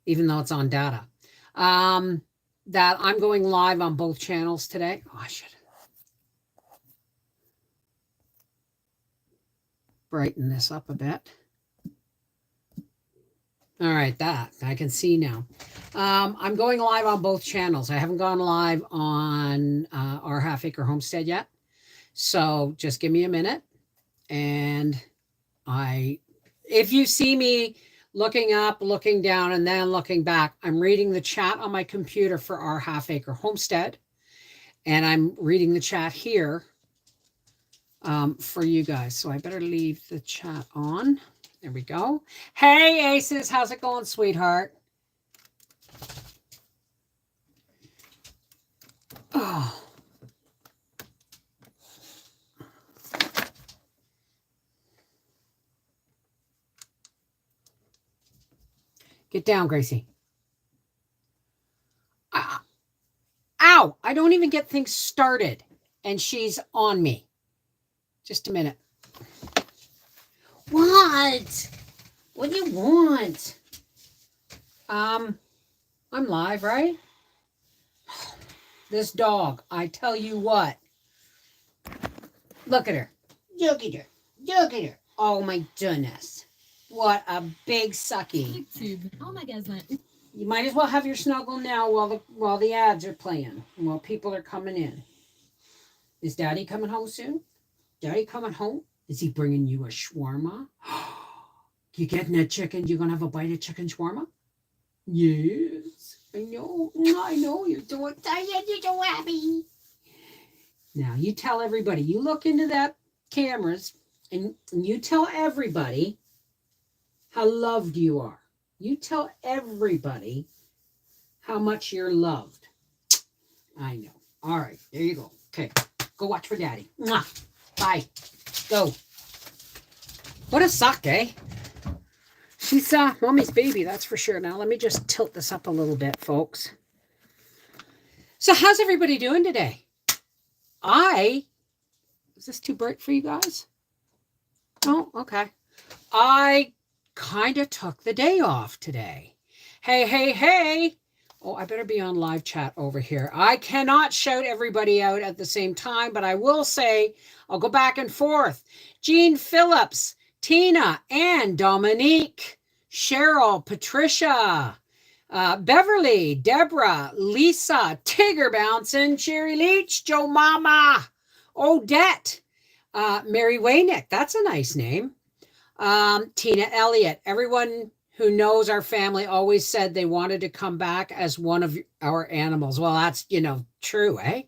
even though it's on data. That I'm going live on both channels today. Oh, I should brighten this up a bit. All right, that I can see now. I'm going live on both channels. I haven't gone live on our Half Acre Homestead yet. So just give me a minute. And if you see me looking up, looking down, and then looking back, I'm reading the chat on my computer for our Half Acre Homestead. And I'm reading the chat here for you guys. So I better leave the chat on. There we go. Hey, Aces, how's it going, sweetheart? Oh. Get down, Gracie. Ow, I don't even get things started, and she's on me. Just a minute. What? What do you want? I'm live, right? This dog, I tell you what. Look at her. Look at her. Look at her. Oh my goodness. What a big sucky. Oh my goodness. You might as well have your snuggle now while the ads are playing, and while people are coming in. Is Daddy coming home soon? Daddy coming home? Is he bringing you a shawarma? You getting a chicken? You gonna have a bite of chicken shawarma? Yes, I know. I know. You're so excited. You're so happy. Now you tell everybody. You look into that cameras and you tell everybody how loved you are. You tell everybody how much you're loved. I know. All right, there you go. Okay, go watch for Daddy. Mwah. Bye. Go. What a suck, eh? She's Mommy's baby, that's for sure. Now, let me just tilt this up a little bit, folks. So, how's everybody doing today? Is this too bright for you guys? Oh, okay. I kind of took the day off today. Hey. Oh, I better be on live chat over here. I cannot shout everybody out at the same time, but I will say, I'll go back and forth. Jean Phillips, Tina, Ann, Dominique, Cheryl, Patricia, Beverly, Deborah, Lisa, Tigger Bouncing, Sherry Leach, Joe Mama, Odette, Mary Waynick. That's a nice name. Tina Elliott. Everyone who knows our family always said they wanted to come back as one of our animals. Well, that's, true, eh?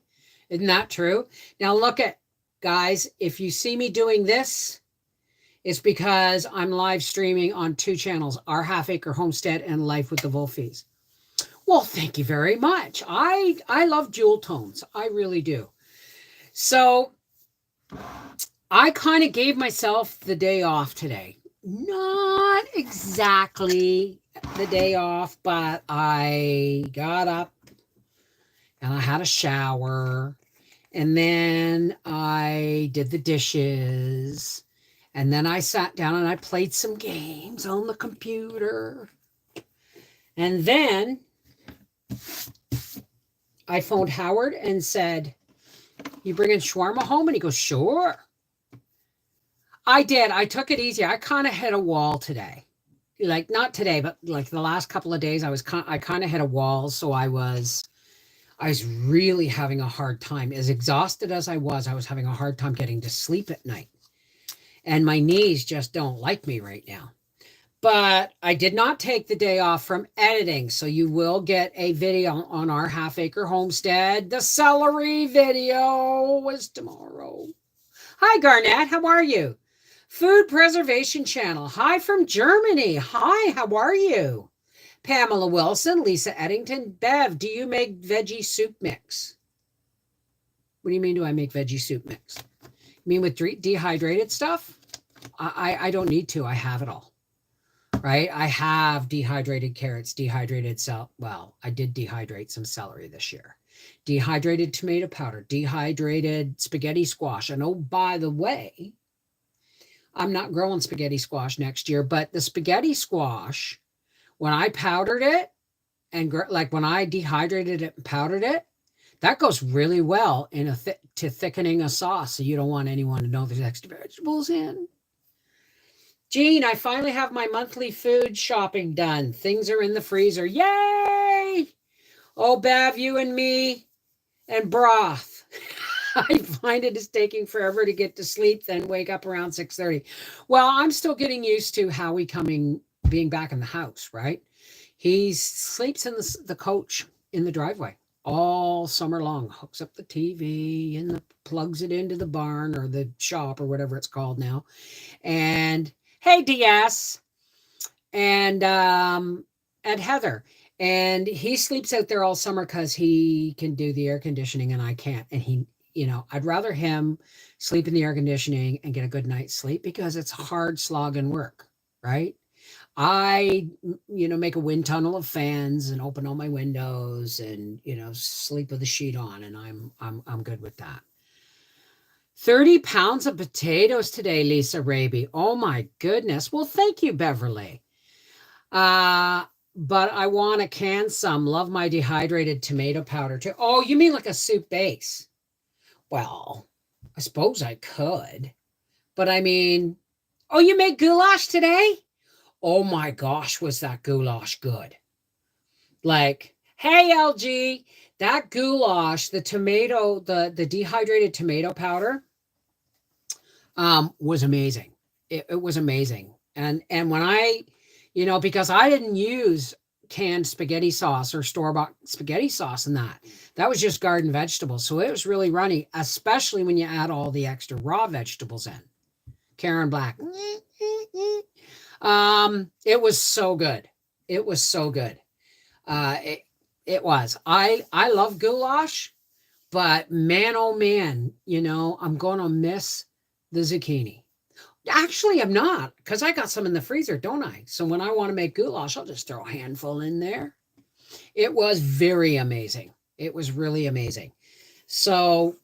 Isn't that true? Now look at, guys, if you see me doing this, it's because I'm live streaming on two channels, Our Half Acre Homestead and Life with the Wolfies. Well, thank you very much. I love jewel tones. I really do. So I kind of gave myself the day off today. Not exactly the day off, but I got up and I had a shower, and then I did the dishes, and then I sat down and I played some games on the computer. And then I phoned Howard and said, "You bringing shawarma home?" And he goes, "Sure." I did. I took it easy. I kind of hit a wall today. Like, not today, but like the last couple of days, I kind of hit a wall. So I was really having a hard time. As exhausted as I was having a hard time getting to sleep at night. And my knees just don't like me right now. But I did not take the day off from editing. So you will get a video on Our Half Acre Homestead. The celery video is tomorrow. Hi, Garnett. How are you? Food Preservation Channel. Hi from Germany. Hi, how are you? Pamela Wilson, Lisa Eddington. Bev, do you make veggie soup mix? What do you mean, do I make veggie soup mix? You mean with dehydrated stuff? I don't need to. I have it all. Right? I have dehydrated carrots, dehydrated I did dehydrate some celery this year. Dehydrated tomato powder, dehydrated spaghetti squash. And oh, by the way, I'm not growing spaghetti squash next year, but the spaghetti squash When I powdered it and like when I dehydrated it and powdered it, that goes really well in to thickening a sauce. So you don't want anyone to know there's extra vegetables in. Jean, I finally have my monthly food shopping done. Things are in the freezer. Yay! Oh, Bav, you and me and broth. I find it is taking forever to get to sleep, then wake up around 6:30. Well, I'm still getting used to Howie being back in the house, right? He sleeps in the coach in the driveway all summer long, hooks up the TV and plugs it into the barn or the shop or whatever it's called now. And hey, DS and Heather. And he sleeps out there all summer because he can do the air conditioning and I can't. And he, I'd rather him sleep in the air conditioning and get a good night's sleep because it's hard slogging work, right? I, make a wind tunnel of fans and open all my windows and, sleep with a sheet on, and I'm good with that. 30 pounds of potatoes today, Lisa Raby. Oh my goodness. Well, thank you, Beverly. But I want to can some. Love my dehydrated tomato powder too. Oh, you mean like a soup base? Well, I suppose I could. But I mean, oh, you made goulash today? Oh my gosh, was that goulash good? Like, hey, LG, that goulash, the dehydrated tomato powder, was amazing. It was amazing. And when I, because I didn't use canned spaghetti sauce or store-bought spaghetti sauce in that was just garden vegetables. So it was really runny, especially when you add all the extra raw vegetables in. Karen Black. It was so good. It was so good. It was. I love goulash, but man, oh man, I'm going to miss the zucchini. Actually, I'm not, because I got some in the freezer, don't I? So when I want to make goulash, I'll just throw a handful in there. It was very amazing. It was really amazing. So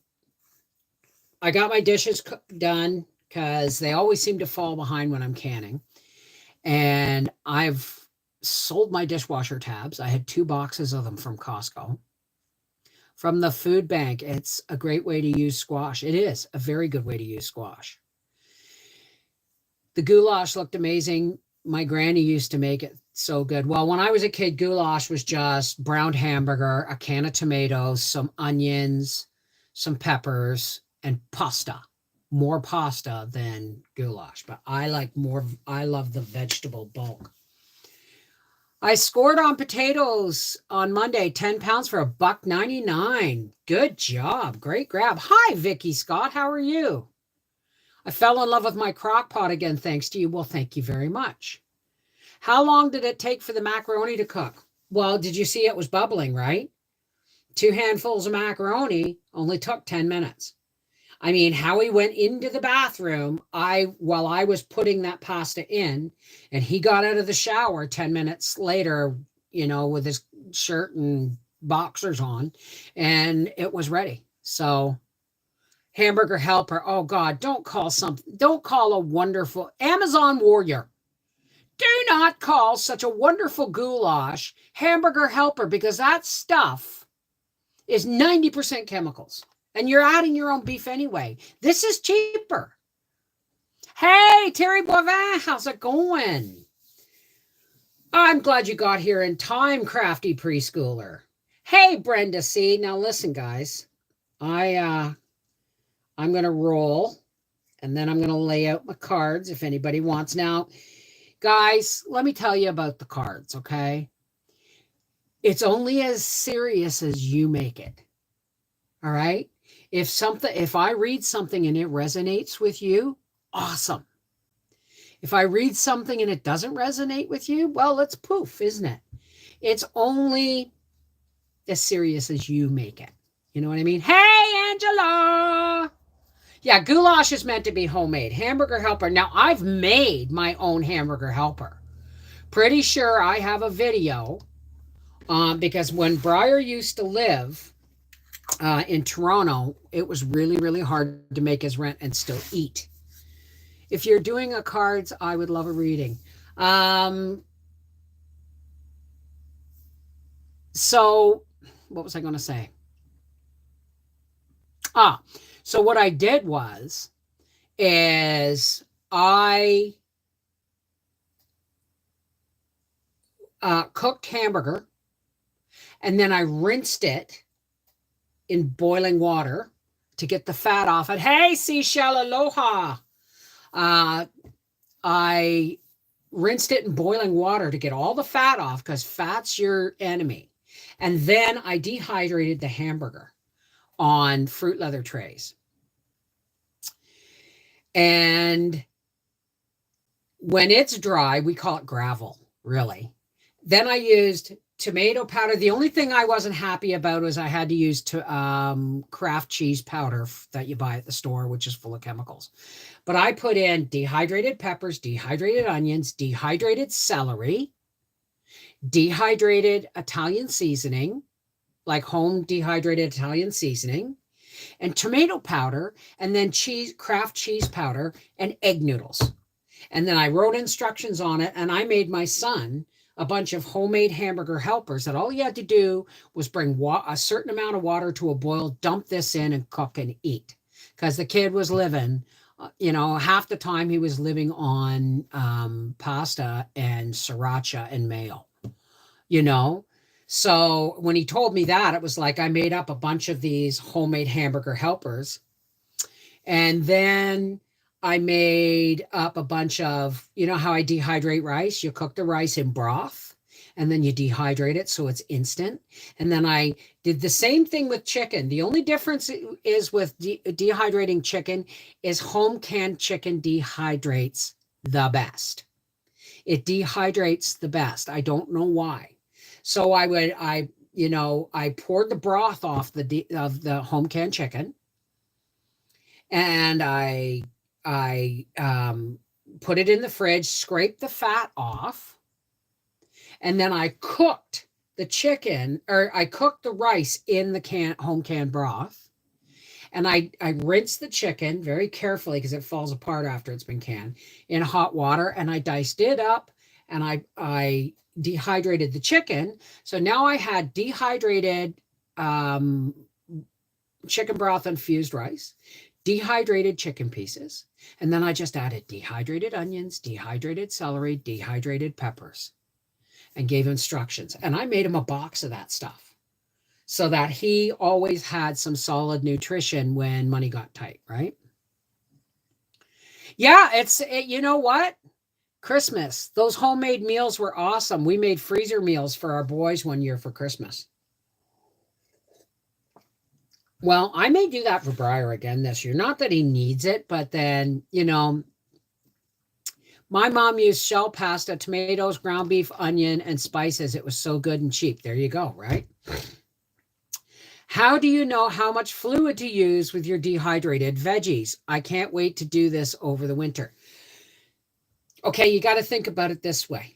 I got my dishes done because they always seem to fall behind when I'm canning. And I've sold my dishwasher tabs. I had 2 boxes of them from Costco. From the food bank, it's a great way to use squash. It is a very good way to use squash. The goulash looked amazing. My granny used to make it so good. Well, when I was a kid, goulash was just browned hamburger, a can of tomatoes, some onions, some peppers, and pasta. More pasta than goulash, but I love the vegetable bulk. I scored on potatoes on Monday, 10 pounds for $1.99. Good job. Great grab. Hi, Vicky Scott. How are you? I fell in love with my crock pot again, thanks to you. Well, thank you very much. How long did it take for the macaroni to cook? Well, did you see it was bubbling, right? 2 handfuls of macaroni only took 10 minutes. I mean, Howie went into the bathroom while I was putting that pasta in, and he got out of the shower 10 minutes later, with his shirt and boxers on, and it was ready. So hamburger helper. Oh God, don't call a wonderful Amazon warrior. Do not call such a wonderful goulash hamburger helper, because that stuff is 90% chemicals. And you're adding your own beef anyway. This is cheaper. Hey, Terry Boivin, how's it going? I'm glad you got here in time, crafty preschooler. Hey, Brenda C. Now listen, guys. I'm going to roll, and then I'm going to lay out my cards if anybody wants. Now, guys, let me tell you about the cards, okay? It's only as serious as you make it. All right? If I read something and it resonates with you, awesome. If I read something and it doesn't resonate with you, well, it's poof, isn't it? It's only as serious as you make it. You know what I mean? Hey, Angela! Yeah, goulash is meant to be homemade. Hamburger helper. Now, I've made my own hamburger helper. Pretty sure I have a video because when Briar used to live in Toronto, it was really, really hard to make his rent and still eat. If you're doing a cards, I would love a reading. So what was I going to say? So what I did is I cooked hamburger, and then I rinsed it in boiling water to get the fat off it. Hey, seashell, aloha. I rinsed it in boiling water to get all the fat off, because fat's your enemy. And then I dehydrated the hamburger on fruit leather trays. And when it's dry, we call it gravel, really. Then I used tomato powder. The only thing I wasn't happy about was I had to use Kraft cheese powder that you buy at the store, which is full of chemicals. But I put in dehydrated peppers, dehydrated onions, dehydrated celery, dehydrated Italian seasoning, like home dehydrated Italian seasoning, and tomato powder, and then Kraft cheese powder, and egg noodles. And then I wrote instructions on it, and I made my son a bunch of homemade hamburger helpers that all he had to do was bring a certain amount of water to a boil, dump this in, and cook and eat. Because the kid was living, half the time he was living on pasta and sriracha and mayo, So when he told me that, it was like I made up a bunch of these homemade hamburger helpers. And then I made up a bunch of, how I dehydrate rice? You cook the rice in broth, and then you dehydrate it so it's instant. And then I did the same thing with chicken. The only difference is with dehydrating chicken is home canned chicken dehydrates the best. It dehydrates the best. I don't know why. So I poured the broth off of the home canned chicken, and I put it in the fridge, scraped the fat off, and then I cooked the chicken, or I cooked the rice in the home canned broth, and I rinsed the chicken very carefully because it falls apart after it's been canned in hot water, and I diced it up, and I dehydrated the chicken. So now I had dehydrated chicken broth infused rice, dehydrated chicken pieces, and then I just added dehydrated onions, dehydrated celery, dehydrated peppers, and gave instructions. And I made him a box of that stuff so that he always had some solid nutrition when money got tight, right? Yeah, you know what? Christmas, those homemade meals were awesome. We made freezer meals for our boys one year for Christmas. Well, I may do that for Briar again this year. Not that he needs it, but then, my mom used shell pasta, tomatoes, ground beef, onion, and spices. It was so good and cheap. There you go, right? How do you know how much fluid to use with your dehydrated veggies? I can't wait to do this over the winter. Okay, you got to think about it this way.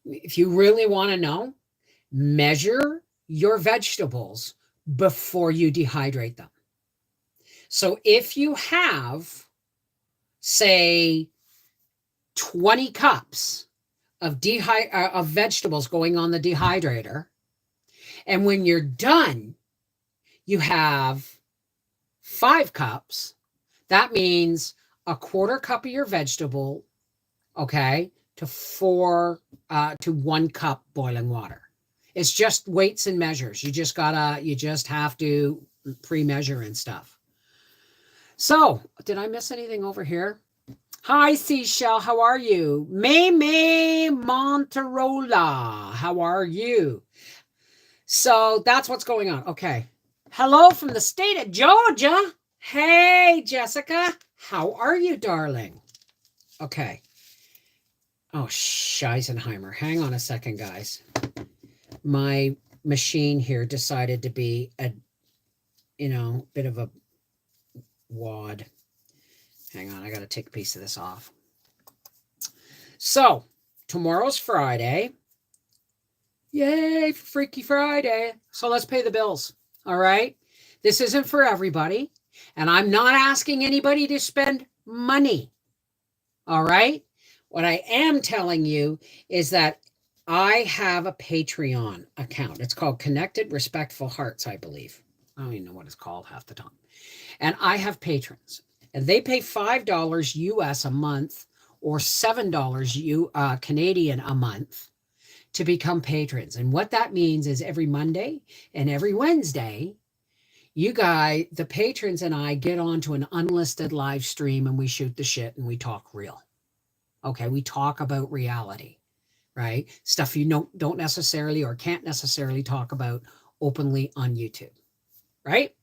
If you really want to know, measure your vegetables before you dehydrate them. So if you have, say, 20 cups of vegetables going on the dehydrator, and when you're done, you have 5 cups, that means a quarter cup of your vegetable, okay, to 1 cup boiling water. It's just weights and measures. You just have to pre-measure and stuff. So, did I miss anything over here? Hi, Seashell. How are you? May Monterola. How are you? So that's what's going on. Okay. Hello from the state of Georgia. Hey, Jessica. How are you, darling? Okay. Oh, Scheisenheimer. Hang on a second, guys. My machine here decided to be a bit of a wad. Hang on, I got to take a piece of this off. So, tomorrow's Friday. Yay, for Freaky Friday. So let's pay the bills, all right? This isn't for everybody, and I'm not asking anybody to spend money, all right? What I am telling you is that I have a Patreon account. It's called Connected Respectful Hearts, I believe. I don't even know what it's called half the time. And I have patrons, and they pay $5 US a month or $7 Canadian a month to become patrons. And what that means is every Monday and every Wednesday, you guys, the patrons and I get onto an unlisted live stream and we shoot the shit and we talk real. Okay, we talk about reality, right? Stuff you don't necessarily or can't necessarily talk about openly on YouTube, right?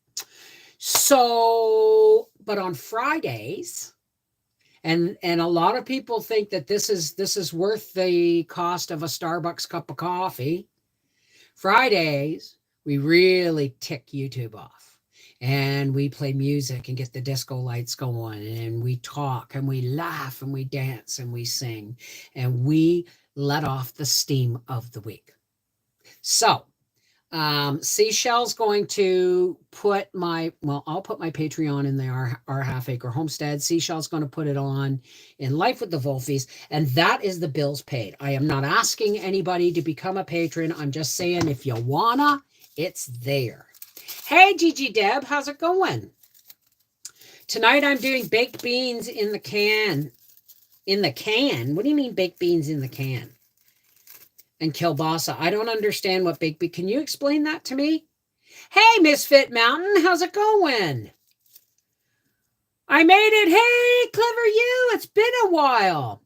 So, but on Fridays, and a lot of people think that this is worth the cost of a Starbucks cup of coffee. Fridays, we really tick YouTube off. And we play music and get the disco lights going, and we talk and we laugh and we dance and we sing, and we let off the steam of the week. So, Seashell's going to put I'll put my Patreon in our half acre homestead. Seashell's going to put it on in Life with the Wolfies, and that is the bills paid. I am not asking anybody to become a patron. I'm just saying if you wanna, it's there. Hey, Gigi Deb, how's it going? Tonight I'm doing baked beans in the can. In the can? What do you mean baked beans in the can? And kielbasa. I don't understand what baked bean. Can you explain that to me? Hey, Misfit Mountain, how's it going? I made it. Hey, clever you. It's been a while.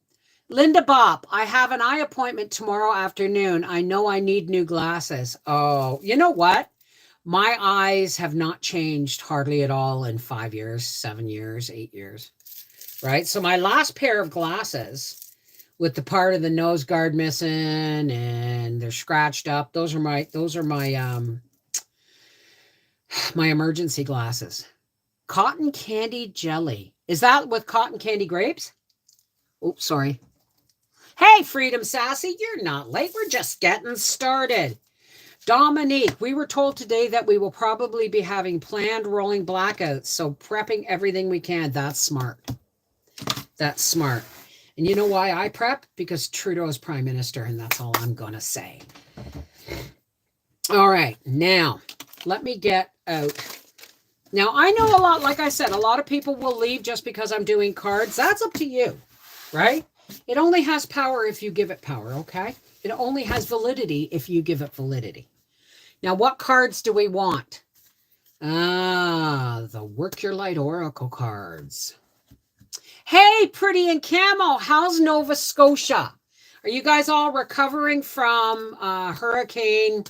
Linda Bop, I have an eye appointment tomorrow afternoon. I know I need new glasses. Oh, you know what? My eyes have not changed hardly at all in 5 years, 7 years, 8 years, right? So my last pair of glasses with the part of the nose guard missing and they're scratched up. Those are my my emergency glasses. Cotton candy jelly. Is that with cotton candy grapes? Oops, sorry. Hey, Freedom Sassy, you're not late. We're just getting started. Dominique, we were told today that we will probably be having planned rolling blackouts, so prepping everything we can. That's smart. That's smart. And you know why I prep? Because Trudeau is prime minister, and that's all I'm going to say. All right, now, let me get out. Now, I know a lot, like I said, a lot of people will leave just because I'm doing cards. That's up to you, right? It only has power if you give it power, okay? It only has validity if you give it validity. Now, what cards do we want? The Work Your Light Oracle cards. Hey, Pretty and Camo, how's Nova Scotia? Are you guys all recovering from Hurricane?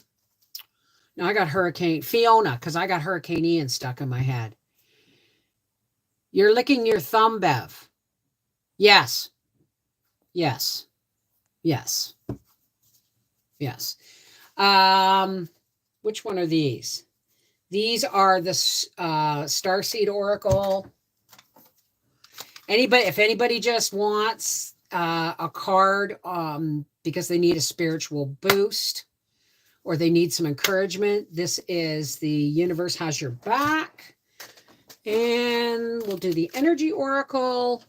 No, I got Hurricane Fiona because I got Hurricane Ian stuck in my head. You're licking your thumb, Bev. Yes. Yes. Yes. Yes. Which one are these? These are the Starseed Oracle. If anybody just wants a card because they need a spiritual boost or they need some encouragement, this is the Universe Has Your Back. And we'll do the Energy Oracle.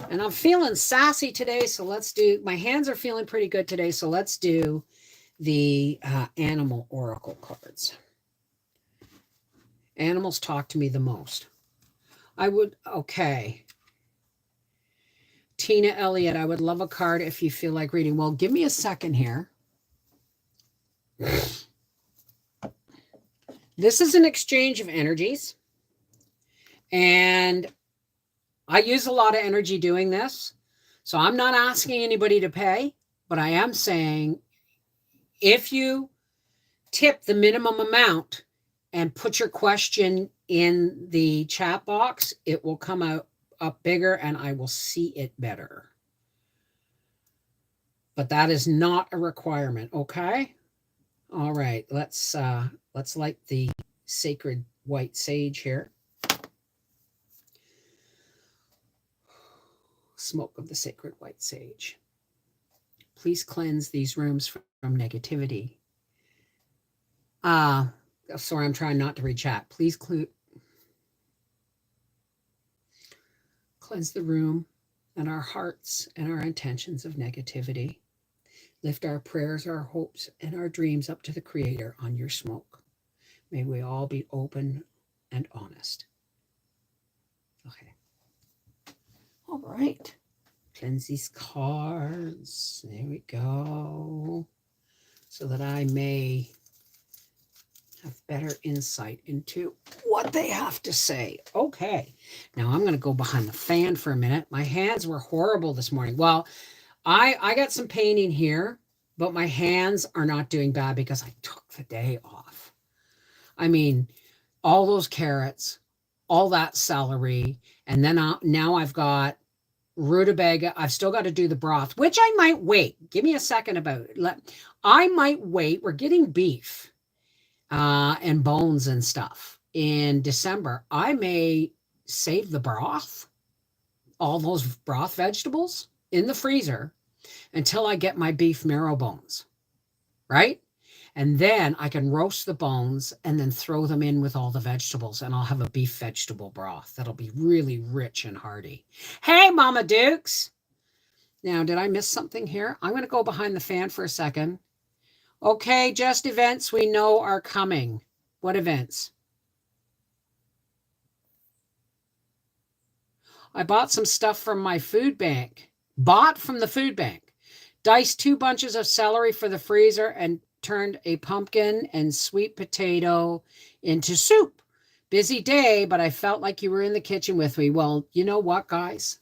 And I'm feeling sassy today, so let's do, my hands are feeling pretty good today, so let's do the Animal Oracle cards. Animals talk to me the most. Okay. Tina Elliott, I would love a card if you feel like reading. Well, give me a second here. This is an exchange of energies. And I use a lot of energy doing this. So I'm not asking anybody to pay, but I am saying if you tip the minimum amount and put your question in the chat box, it will come out up bigger and I will see it better. But that is not a requirement, okay? All right, let's light the sacred white sage here. Smoke of the sacred white sage. Please cleanse these rooms from negativity. Sorry, I'm trying not to read chat. Please cleanse the room and our hearts and our intentions of negativity. Lift our prayers, our hopes, and our dreams up to the Creator on your smoke. May we all be open and honest. Okay. All right. Cleanse these cards. There we go. So that I may have better insight into what they have to say. Okay. Now I'm going to go behind the fan for a minute. My hands were horrible this morning. Well, I got some pain in here, but my hands are not doing bad because I took the day off. I mean, all those carrots, all that celery, and then now I've got rutabaga. I've still got to do the broth, which I might wait. Give me a second about it. I might wait. We're getting beef and bones and stuff in December. I may save the broth, all those broth vegetables in the freezer until I get my beef marrow bones, right? And then I can roast the bones and then throw them in with all the vegetables, and I'll have a beef vegetable broth that'll be really rich and hearty. Hey, Mama Dukes. Now, did I miss something here? I'm going to go behind the fan for a second. Okay, just events we know are coming. What events? I bought some stuff from my food bank. Bought from the food bank. Diced 2 bunches of celery for the freezer and turned a pumpkin and sweet potato into soup. Busy day, but I felt like you were in the kitchen with me. Well, you know what, guys?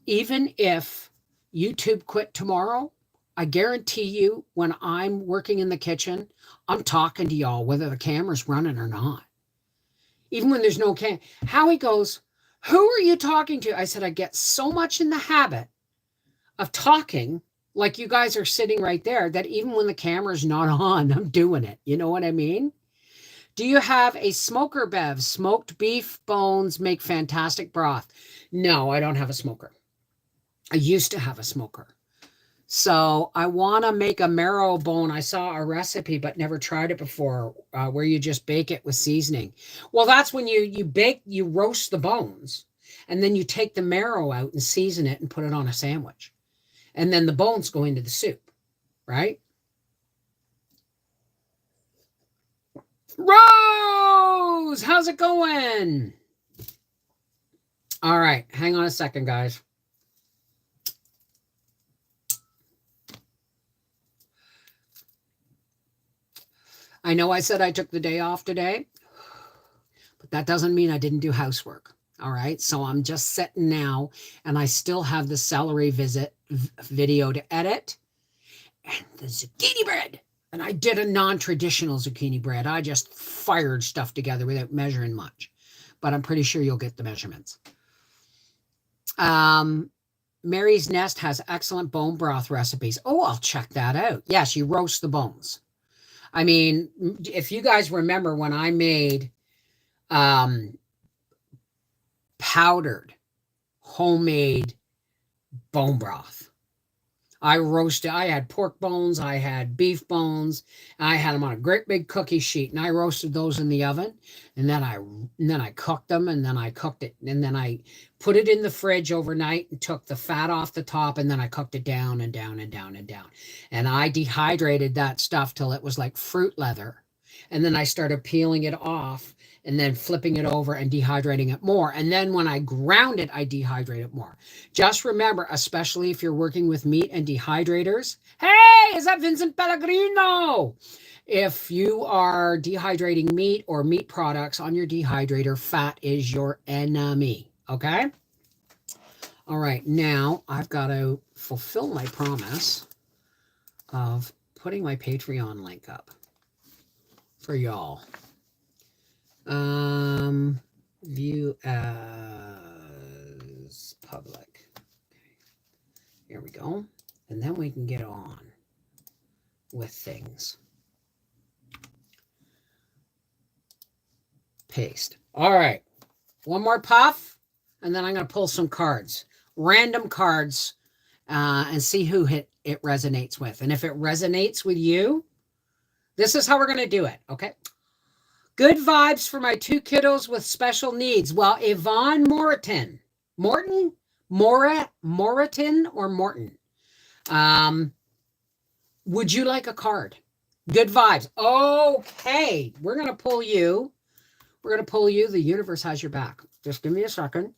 Even if YouTube quit tomorrow, I guarantee you when I'm working in the kitchen, I'm talking to y'all, whether the camera's running or not. Even when there's no cam. Howie goes, who are you talking to? I said, I get so much in the habit of talking like you guys are sitting right there that even when the camera's not on, I'm doing it. You know what I mean? Do you have a smoker, Bev? Smoked beef bones make fantastic broth. No, I don't have a smoker. I used to have a smoker. So I want to make a marrow bone. I saw a recipe, but never tried it before, where you just bake it with seasoning. Well, that's when you roast the bones, and then you take the marrow out and season it and put it on a sandwich. And then the bones go into the soup, right? Rose, how's it going? All right, hang on a second, guys. I know I said I took the day off today, but that doesn't mean I didn't do housework. All right, so I'm just sitting now, and I still have the celery video to edit, and the zucchini bread. And I did a non-traditional zucchini bread. I just fired stuff together without measuring much, but I'm pretty sure you'll get the measurements. Mary's Nest has excellent bone broth recipes. Oh, I'll check that out. Yes, you roast the bones. I mean, if you guys remember when I made powdered homemade bone broth, I had pork bones, I had beef bones, I had them on a great big cookie sheet, and I roasted those in the oven, and then I cooked them, and then I cooked it, and then I put it in the fridge overnight and took the fat off the top, and then I cooked it down and down and down and down. And I dehydrated that stuff till it was like fruit leather. And then I started peeling it off and then flipping it over and dehydrating it more. And then when I ground it, I dehydrate it more. Just remember, especially if you're working with meat and dehydrators. Hey, is that Vincent Pellegrino? If you are dehydrating meat or meat products on your dehydrator, fat is your enemy. Okay? All right, now I've got to fulfill my promise of putting my Patreon link up for y'all. View as public. Okay. Here we go. And then we can get on with things. Paste. All right. One more puff, and then I'm going to pull some cards. Random cards, and see who it resonates with. And if it resonates with you, this is how we're going to do it, okay? Good vibes for my 2 kiddos with special needs. Well, Yvonne Moreton. Morton? Moreton or Morton? Would you like a card? Good vibes. Okay. We're going to pull you. We're going to pull you. The universe has your back. Just give me a second.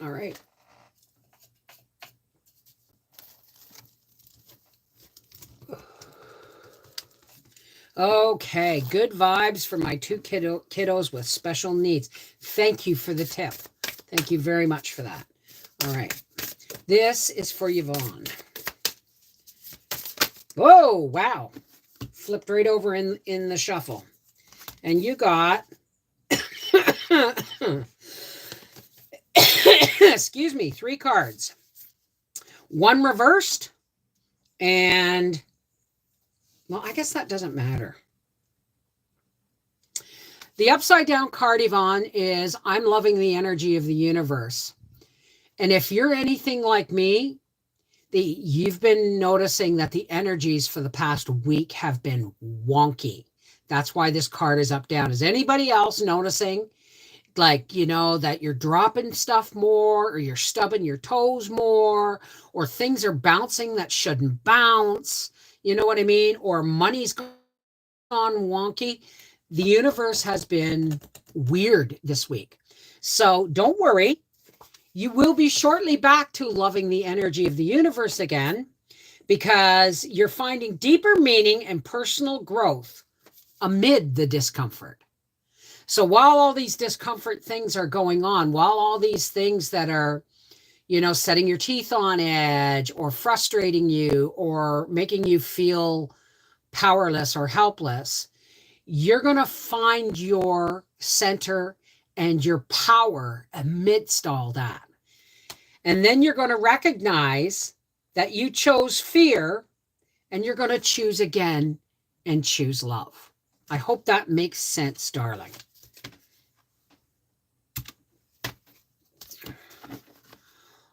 All right. Okay, good vibes for my two kiddos with special needs. Thank you for the tip. Thank you very much for that. All right. This is for Yvonne. Whoa, wow. Flipped right over in the shuffle. And you got, excuse me, 3 cards. 1 reversed, and, well, I guess that doesn't matter. The upside down card, Yvonne, is I'm loving the energy of the universe. And if you're anything like me, you've been noticing that the energies for the past week have been wonky. That's why this card is up down. Is anybody else noticing, like, you know, that you're dropping stuff more, or you're stubbing your toes more, or things are bouncing that shouldn't bounce? You know what I mean? Or money's gone wonky. The universe has been weird this week. So don't worry. You will be shortly back to loving the energy of the universe again, because you're finding deeper meaning and personal growth amid the discomfort. So while all these discomfort things are going on, while all these things that are, you know, setting your teeth on edge or frustrating you or making you feel powerless or helpless, you're going to find your center and your power amidst all that. And then you're going to recognize that you chose fear, and you're going to choose again and choose love. I hope that makes sense, darling.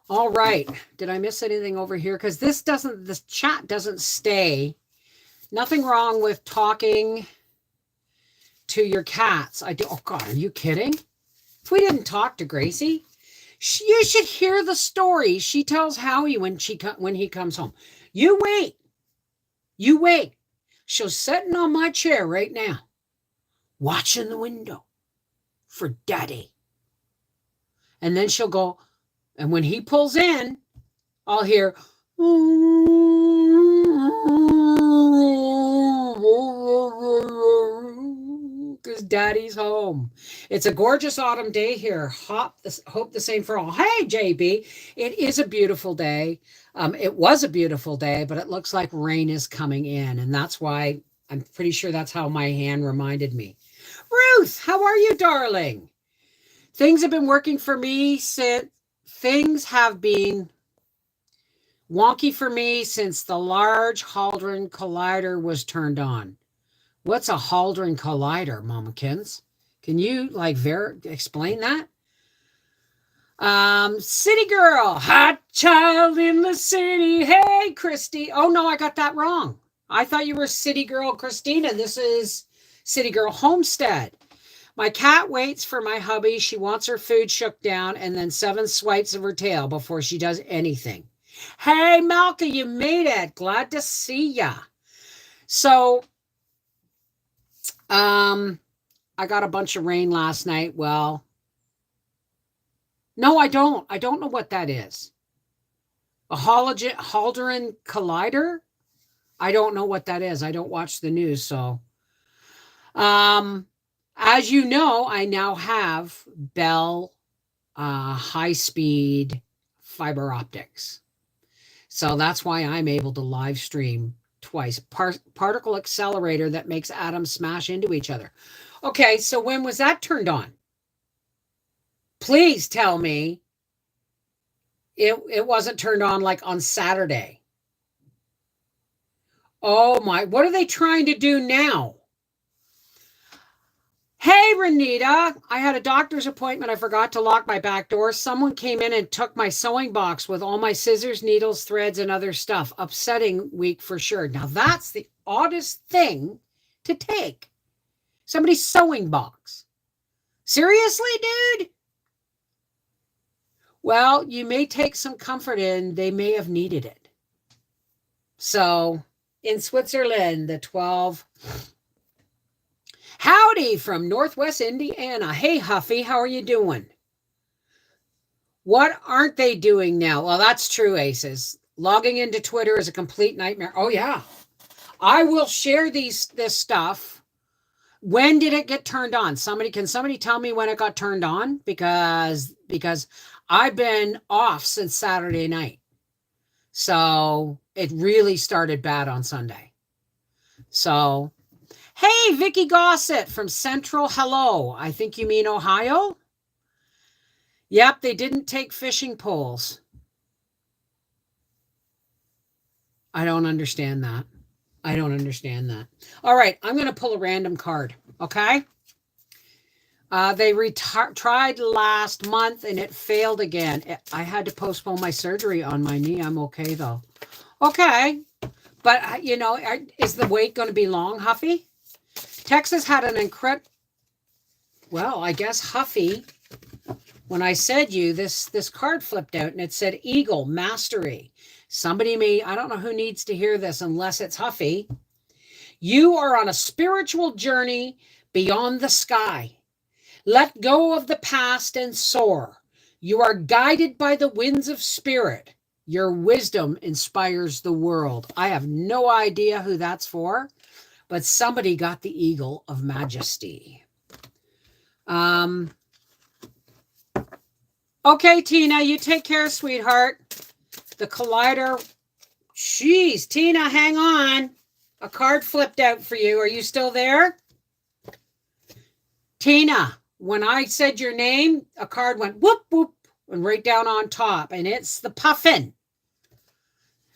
All right. Did I miss anything over here? Because this chat doesn't stay. Nothing wrong with talking to your cats. I do. Oh God, are you kidding? If we didn't talk to Gracie, you should hear the story she tells Howie when he comes home. You wait. You wait. She's sitting on my chair right now, watching the window for Daddy. And then she'll go, and when he pulls in, I'll hear, because Daddy's home. It's a gorgeous autumn day here. Hope the same for all. Hey, JB, it is a beautiful day. It was a beautiful day, but it looks like rain is coming in, and that's why I'm pretty sure that's how my hand reminded me. Ruth, how are you, darling? Things have been working for me since things have been wonky for me since the Large Hadron Collider was turned on. What's a Hadron Collider, Momkins? Can you explain that? City girl, hot child in the city. Hey, Christy. Oh no, I got that wrong. I thought you were city girl Christina. This is city girl Homestead. My cat waits for my hubby. She wants her food shook down and then 7 swipes of her tail before she does anything. Hey, Malka, you made it. Glad to see ya. So, I got a bunch of rain last night. Well, no, I don't. I don't know what that is. A Hadron Collider? I don't know what that is. I don't watch the news, so. As you know, I now have Bell high-speed fiber optics. So that's why I'm able to live stream twice. Particle accelerator that makes atoms smash into each other. Okay, so when was that turned on? Please tell me it wasn't turned on like on Saturday. Oh my, what are they trying to do now? Hey, Renita, I had a doctor's appointment. I forgot to lock my back door. Someone came in and took my sewing box with all my scissors, needles, threads, and other stuff. Upsetting week for sure. Now, that's the oddest thing to take. Somebody's sewing box. Seriously, dude? Well, you may take some comfort in they may have needed it. So, in Switzerland, the 12. Howdy from Northwest Indiana. Hey, Huffy, how are you doing? What aren't they doing now? Well, that's true, Aces. Logging into Twitter is a complete nightmare. Oh, yeah. I will share this stuff. When did it get turned on? Can somebody tell me when it got turned on? Because I've been off since Saturday night. So it really started bad on Sunday. So, hey, Vicky Gossett from Central. Hello. I think you mean Ohio. Yep, they didn't take fishing poles. I don't understand that. All right, I'm going to pull a random card, okay? They tried last month and it failed again. I had to postpone my surgery on my knee. I'm okay, though. Okay, but, is the wait going to be long, Huffy? Texas had an incredible... Well, I guess Huffy... When I said this card flipped out and it said Eagle, Mastery. Somebody I don't know who needs to hear this unless it's Huffy. You are on a spiritual journey beyond the sky. Let go of the past and soar. You are guided by the winds of spirit. Your wisdom inspires the world. I have no idea who that's for, but somebody got the Eagle of Majesty. Okay, Tina, you take care, sweetheart. The Collider. Jeez, Tina, hang on. A card flipped out for you. Are you still there? Tina, when I said your name, a card went whoop, whoop, and right down on top. And it's the Puffin.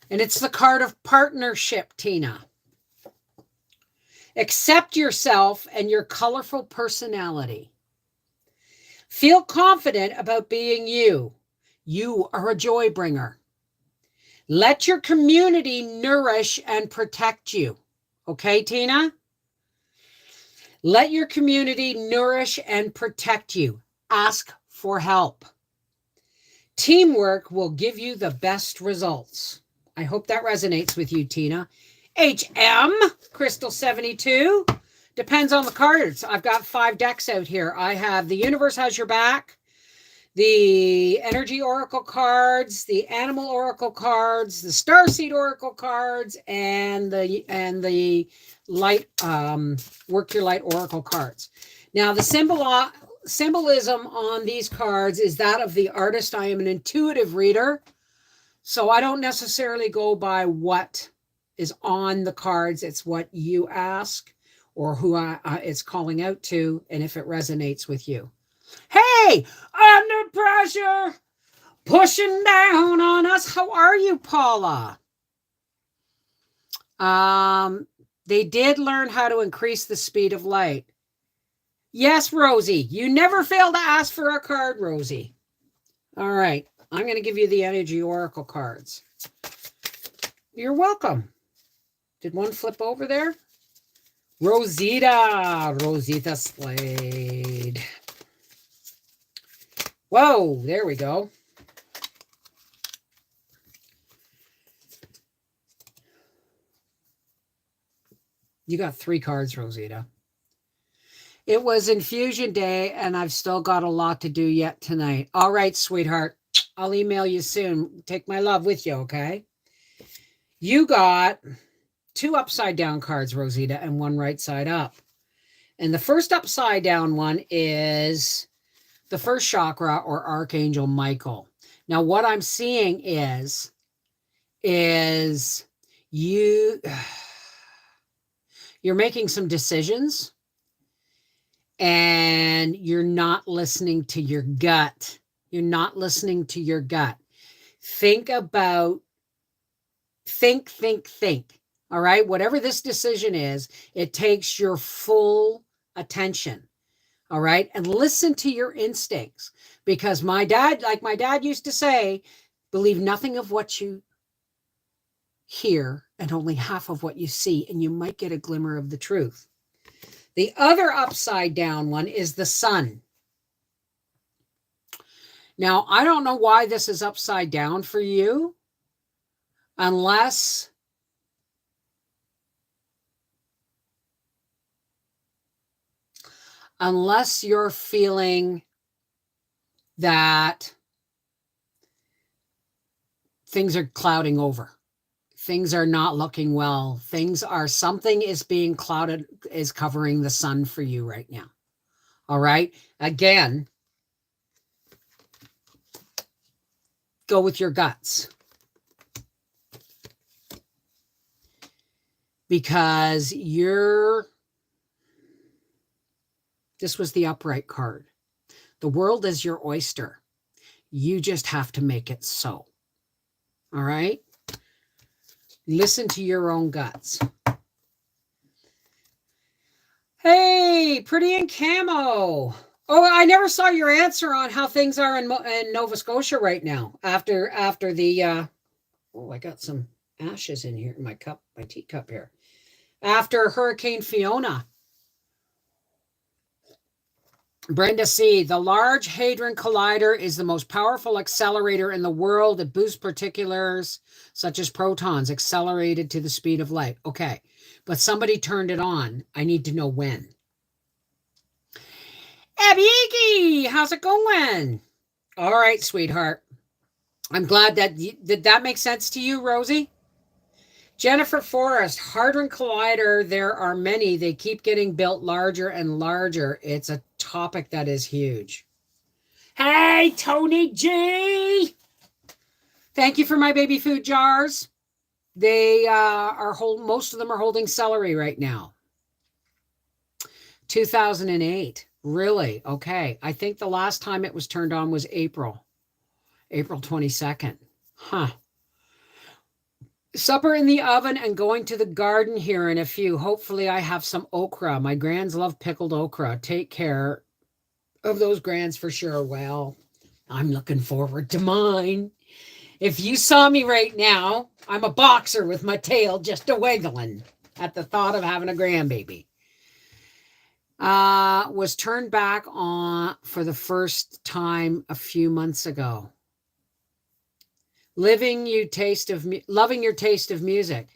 And it's the card of partnership, Tina. Accept yourself and your colorful personality. Feel confident about being you. You are a joy bringer. Let your community nourish and protect you. Okay, Tina? Let your community nourish and protect you. Ask for help. Teamwork will give you the best results. I hope that resonates with you, Tina. HM, Crystal 72. Depends on the cards. I've got 5 decks out here. I have The Universe Has Your Back, the Energy Oracle cards, the Animal Oracle cards, the Starseed Oracle cards, and the Light Work Your Light Oracle cards. Now, the symbolism on these cards is that of the artist. I am an intuitive reader, so I don't necessarily go by what is on the cards. It's what you ask or who it's calling out to, and if it resonates with you. Hey, under pressure, pushing down on us. How are you, Paula? They did learn how to increase the speed of light. Yes, Rosie. You never fail to ask for a card, Rosie. All right. I'm going to give you the Energy Oracle cards. You're welcome. Did one flip over there? Rosita Slade. Whoa, there we go. You got 3 cards, Rosita. It was infusion day, and I've still got a lot to do yet tonight. All right, sweetheart. I'll email you soon. Take my love with you, okay? You got 2 upside down cards, Rosita, and 1 right side up. And the first upside down one is the first chakra or Archangel Michael. Now, what I'm seeing is you're making some decisions and you're not listening to your gut. You're not listening to your gut. Think. All right. Whatever this decision is, it takes your full attention. All right. And listen to your instincts, because my dad used to say, believe nothing of what you hear and only half of what you see, and you might get a glimmer of the truth. The other upside down one is the sun. Now, I don't know why this is upside down for you, unless you're feeling that things are clouding over. Things are not looking well. Something is being clouded, is covering the sun for you right now. All right. Again, go with your guts. Because this was the upright card. The world is your oyster. You just have to make it so. All right? Listen to your own guts. Hey, pretty in camo. Oh, I never saw your answer on how things are in Nova Scotia right now after the oh, I got some ashes in here in my cup, my teacup here. After Hurricane Fiona. Brenda C., the Large Hadron Collider is the most powerful accelerator in the world. It boosts particulars such as protons accelerated to the speed of light. Okay, but somebody turned it on. I need to know when. Abby, how's it going? All right, sweetheart. I'm glad that... Did that make sense to you, Rosie? Jennifer Forrest, Hadron Collider, there are many. They keep getting built larger and larger. It's a topic that is huge. Hey, Tony G! Thank you for my baby food jars. They most of them are holding celery right now. 2008. Really? Okay. I think the last time it was turned on was April 22nd. Huh. Supper in the oven and going to the garden here in a few. Hopefully I have some okra. My grands love pickled okra. Take care of those grands for sure. Well, I'm looking forward to mine. If you saw me right now, I'm a boxer with my tail just a-wiggling at the thought of having a grandbaby. Was turned back on for the first time a few months ago. Loving your taste of music.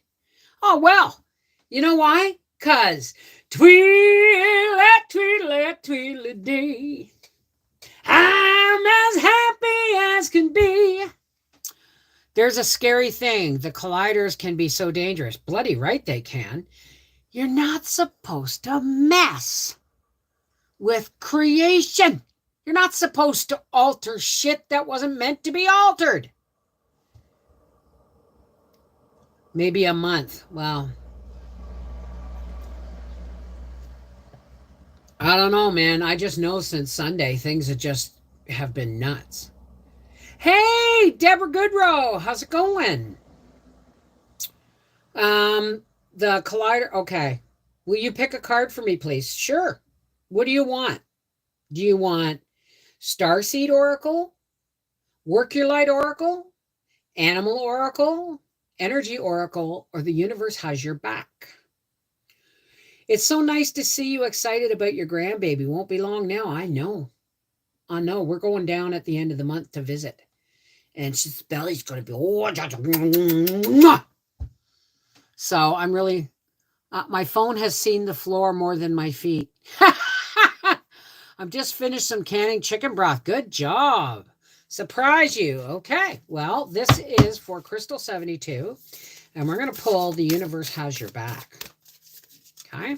Oh, well, you know why? Because tweedle-tweedle-tweedle-dee, I'm as happy as can be. There's a scary thing. The colliders can be so dangerous. Bloody right they can. You're not supposed to mess with creation. You're not supposed to alter shit that wasn't meant to be altered. Maybe a month. Well, I don't know, man. I just know since Sunday, things have been nuts. Hey, Deborah Goodrow. How's it going? The collider. Okay. Will you pick a card for me, please? Sure. What do you want? Do you want Starseed Oracle? Work Your Light Oracle? Animal Oracle? Energy Oracle? Or the universe has your back? It's so nice to see you excited about your grandbaby. Won't be long now. I know. We're going down at the end of the month to visit. And his belly's going to be... So I'm really... my phone has seen the floor more than my feet. I've just finished some canning chicken broth. Good job. Surprise you. Okay. Well, this is for Crystal 72. And we're going to pull The Universe Has Your Back. Okay.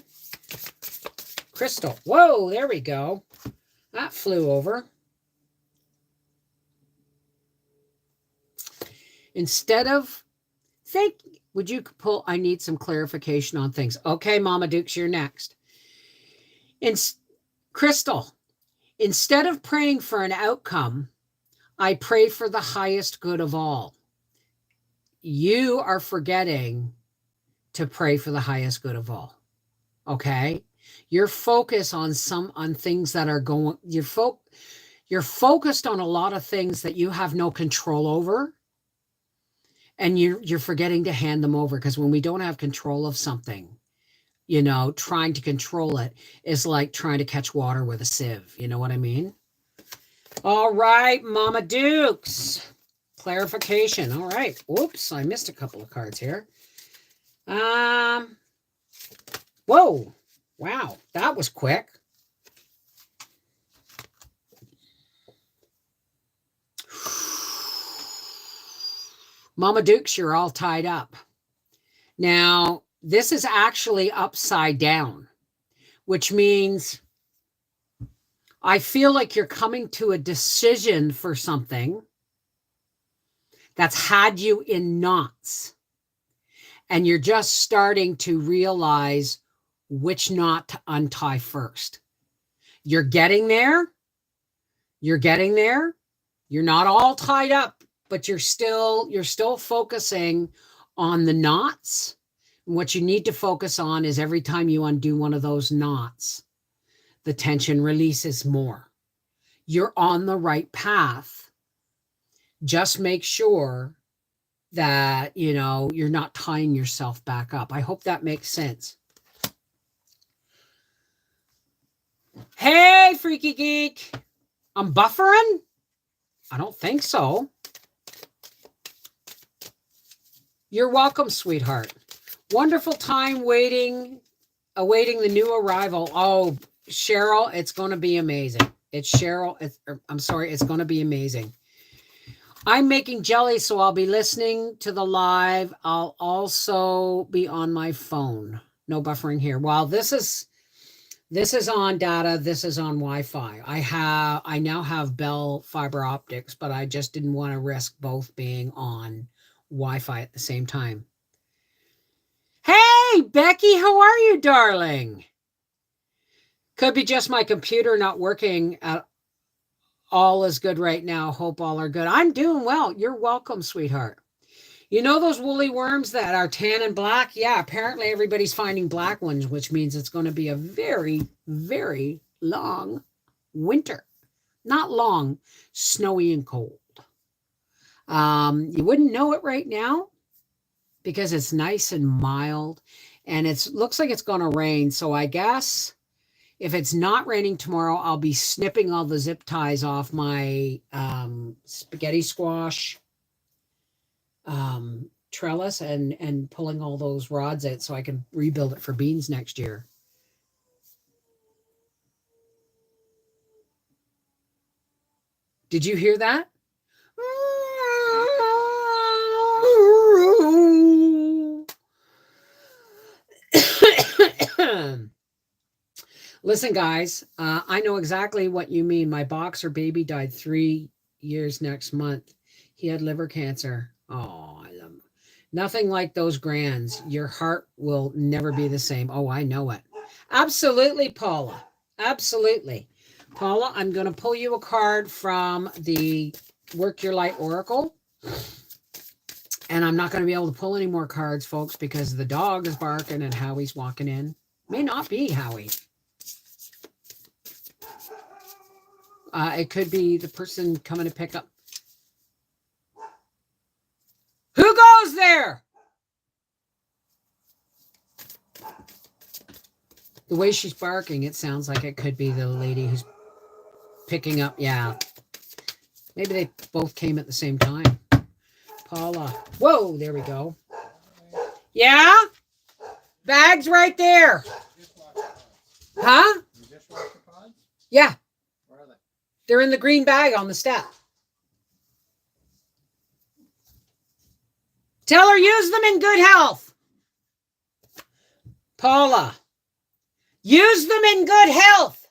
Crystal. Whoa, there we go. That flew over. Instead of... would you pull... I need some clarification on things. Okay, Mama Dukes, you're next. Crystal, instead of praying for an outcome, I pray for the highest good of all. You are forgetting to pray for the highest good of all. Okay? You're focused on things that are going... You're focused on a lot of things that you have no control over. And you're forgetting to hand them over, because when we don't have control of something, trying to control it is like trying to catch water with a sieve. You know what I mean? All right, Mama Dukes. Clarification. All right. Oops, I missed a couple of cards here. Whoa. Wow, that was quick. Mama Dukes, you're all tied up. Now, this is actually upside down, which means I feel like you're coming to a decision for something that's had you in knots. And you're just starting to realize which knot to untie first. You're getting there. You're getting there. You're not all tied up, but you're still focusing on the knots. And what you need to focus on is every time you undo one of those knots, the tension releases more. You're on the right path. Just make sure that, you're not tying yourself back up. I hope that makes sense. Hey, Freaky Geek. I'm buffering? I don't think so. You're welcome, sweetheart. Wonderful time awaiting the new arrival. Oh, Cheryl, it's going to be amazing. It's Cheryl. It's going to be amazing. I'm making jelly, so I'll be listening to the live. I'll also be on my phone. No buffering here. Well, this is on data. This is on Wi-Fi. I now have Bell fiber optics, but I just didn't want to risk both being on Wi-Fi at the same time. Hey, Becky, how are you, darling? Could be just my computer not working at all is good right now. Hope all are good. I'm doing well. You're welcome, sweetheart. You know those woolly worms that are tan and black? Yeah, apparently everybody's finding black ones, which means it's going to be a very, very long winter. Not long, snowy and cold. You wouldn't know it right now because it's nice and mild, and it looks like it's going to rain. So I guess if it's not raining tomorrow, I'll be snipping all the zip ties off my spaghetti squash trellis and pulling all those rods out so I can rebuild it for beans next year. Did you hear that? Listen, guys, I know exactly what you mean. My boxer baby died 3 years next month. He had liver cancer. Oh, I love him. Nothing like those grands. Your heart will never be the same. Oh, I know it. Absolutely, Paula. Absolutely. Paula, I'm going to pull you a card from the Work Your Light Oracle. And I'm not going to be able to pull any more cards, folks, because the dog is barking and Howie's walking in. May not be Howie. It could be the person coming to pick up. Who goes there? The way she's barking, it sounds like it could be the lady who's picking up. Yeah. Maybe they both came at the same time. Paula. Whoa, there we go. Yeah? Bags right there. Huh? Yeah. Where are they? They're in the green bag on the step. Tell her use them in good health. Paula. Use them in good health.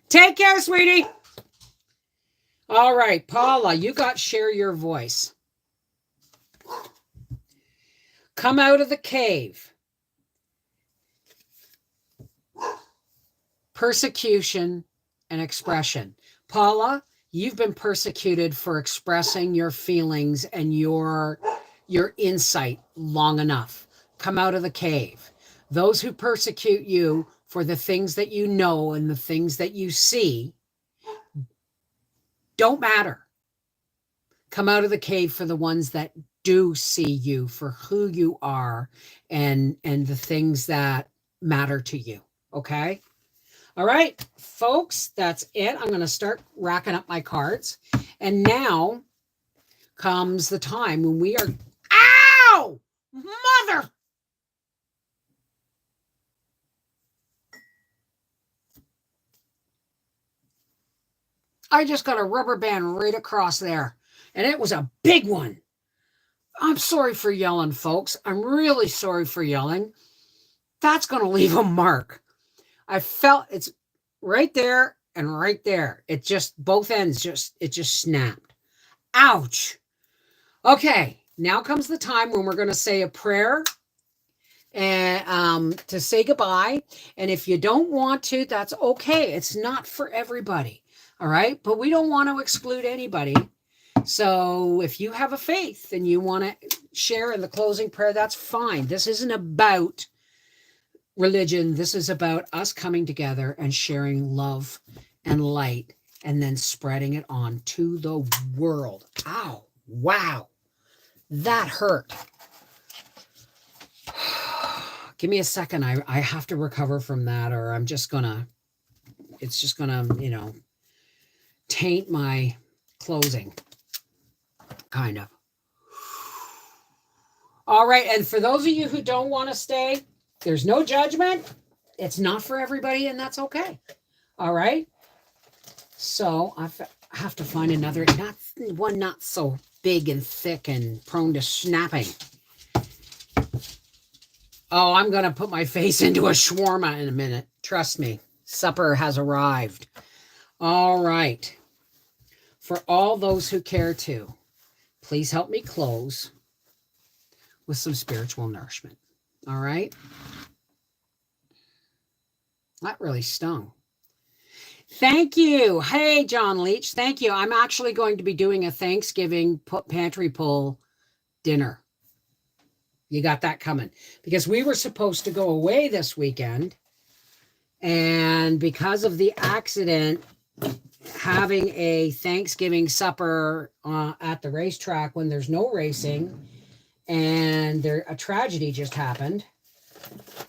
Take care, sweetie. All right, Paula, you got share your voice. Come out of the cave. Persecution and expression. Paula, you've been persecuted for expressing your feelings and your insight long enough. Come out of the cave. Those who persecute you for the things that you know and the things that you see don't matter. Come out of the cave for the ones that do see you for who you are and the things that matter to you. Okay? All right, folks, that's it. I'm going to start racking up my cards. And now comes the time when we are... Ow! Mother! I just got a rubber band right across there. And it was a big one. I'm sorry for yelling, folks. I'm really sorry for yelling. That's going to leave a mark. I felt it's right there and right there. It just, both ends it just snapped. Ouch. Okay, now comes the time when we're going to say a prayer and to say goodbye. And if you don't want to, that's okay. It's not for everybody. All right, but we don't want to exclude anybody. So if you have a faith and you want to share in the closing prayer, that's fine. This isn't about religion. This is about us coming together and sharing love and light and then spreading it on to the world. Ow. Wow. That hurt. Give me a second. I have to recover from that, or I'm just gonna, it's just gonna, taint my closing. Kind of. All right. And for those of you who don't want to stay, there's no judgment. It's not for everybody, and that's okay. All right. So I have to find another, not so big and thick and prone to snapping. Oh, I'm going to put my face into a shawarma in a minute. Trust me. Supper has arrived. All right. For all those who care to, please help me close with some spiritual nourishment. All right. That really stung. Thank you. Hey, John Leach. Thank you. I'm actually going to be doing a Thanksgiving pantry pull dinner. You got that coming. Because we were supposed to go away this weekend. And because of the accident, having a Thanksgiving supper at the racetrack when there's no racing, and a tragedy just happened,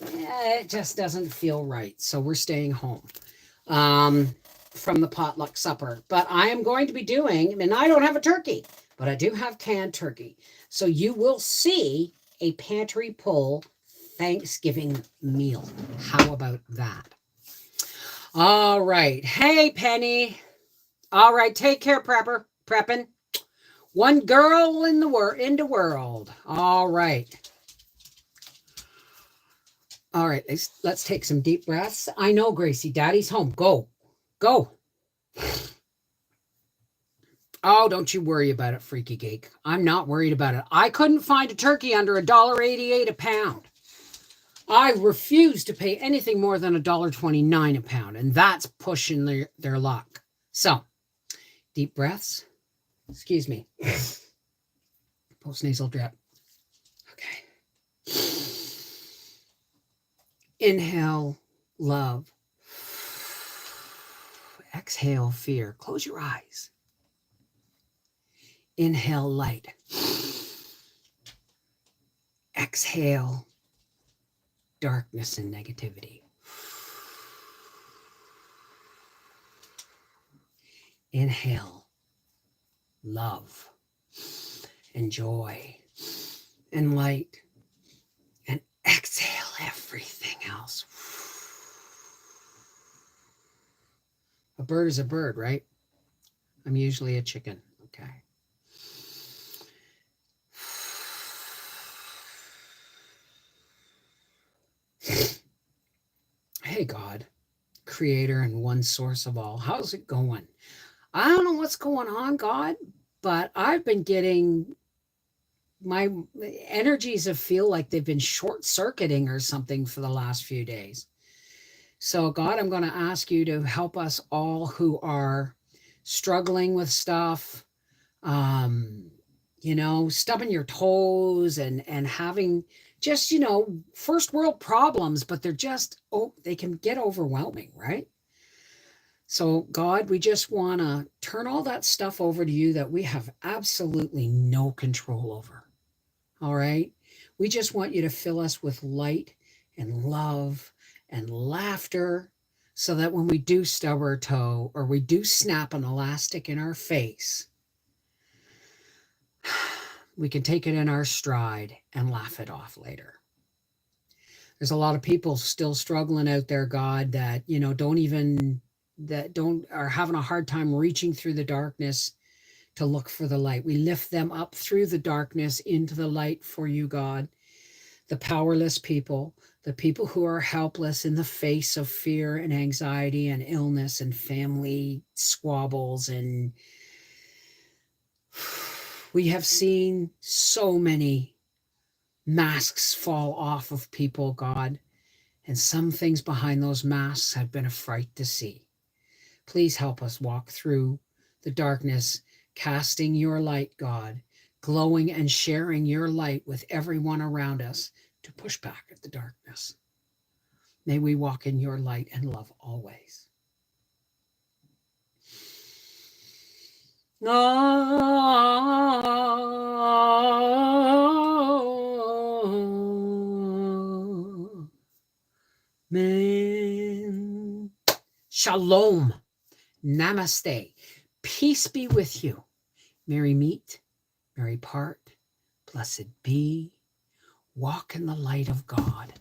it just doesn't feel right. So we're staying home from the potluck supper. But I am going to be doing, and I don't have a turkey, but I do have canned turkey. So you will see a pantry pull Thanksgiving meal. How about that? All right. Hey, Penny. All right. Take care, prepping. One girl in the world. All right. All right. Let's take some deep breaths. I know, Gracie. Daddy's home. Go. Oh, don't you worry about it, Freaky Geek. I'm not worried about it. I couldn't find a turkey under $1.88 a pound. I refuse to pay anything more than $1.29 a pound, and that's pushing their luck. So, deep breaths. Excuse me. Post-nasal drip. Okay. Inhale, love. Exhale, fear. Close your eyes. Inhale, light. Exhale, darkness and negativity. Inhale, love and joy and light. And exhale everything else. A bird is a bird, right? I'm usually a chicken. Okay. Hey, God, creator and one source of all. How's it going? I don't know what's going on, God, but I've been getting my energies that feel like they've been short-circuiting or something for the last few days. So, God, I'm going to ask you to help us all who are struggling with stuff, stubbing your toes and having just, first world problems, but they're just, they can get overwhelming, right? So, God, we just want to turn all that stuff over to you that we have absolutely no control over. All right? We just want you to fill us with light and love and laughter so that when we do stub our toe or we do snap an elastic in our face, we can take it in our stride and laugh it off later. There's a lot of people still struggling out there, God, that, are having a hard time reaching through the darkness to look for the light. We lift them up through the darkness into the light for you, God. The powerless people, the people who are helpless in the face of fear and anxiety and illness and family squabbles. And we have seen so many masks fall off of people, God, and some things behind those masks have been a fright to see. Please help us walk through the darkness, casting your light, God, glowing and sharing your light with everyone around us to push back at the darkness. May we walk in your light and love always. Amen. Shalom. Namaste. Peace be with you. Merry meet, merry part, blessed be. Walk in the light of God.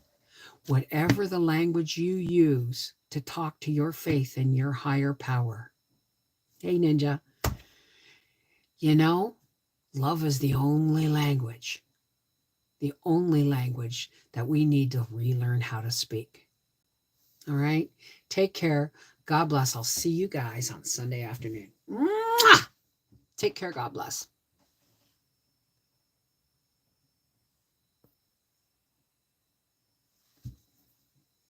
Whatever the language you use to talk to your faith and your higher power. Hey, Ninja. Love is the only language that we need to relearn how to speak. All right? Take care. God bless. I'll see you guys on Sunday afternoon. Mwah! Take care. God bless.